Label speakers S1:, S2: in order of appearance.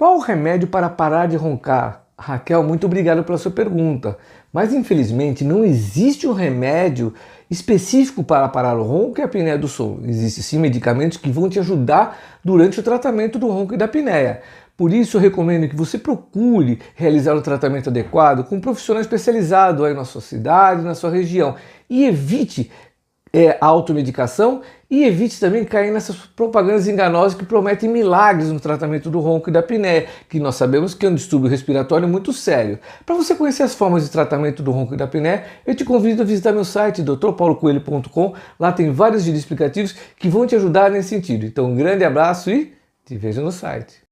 S1: Qual o remédio para parar de roncar? Raquel, muito obrigado pela sua pergunta. Mas infelizmente não existe um remédio específico para parar o ronco e a apneia do sono. Existem sim medicamentos que vão te ajudar durante o tratamento do ronco e da apneia. Por isso eu recomendo que você procure realizar o tratamento adequado com um profissional especializado aí na sua cidade, na sua região. E evite a automedicação e evite também cair nessas propagandas enganosas que prometem milagres no tratamento do ronco e da apneia, que nós sabemos que é um distúrbio respiratório muito sério. Para você conhecer as formas de tratamento do ronco e da apneia, eu te convido a visitar meu site drpaulocoelho.com. Lá tem vários vídeos explicativos que vão te ajudar nesse sentido. Então um grande abraço e te vejo no site.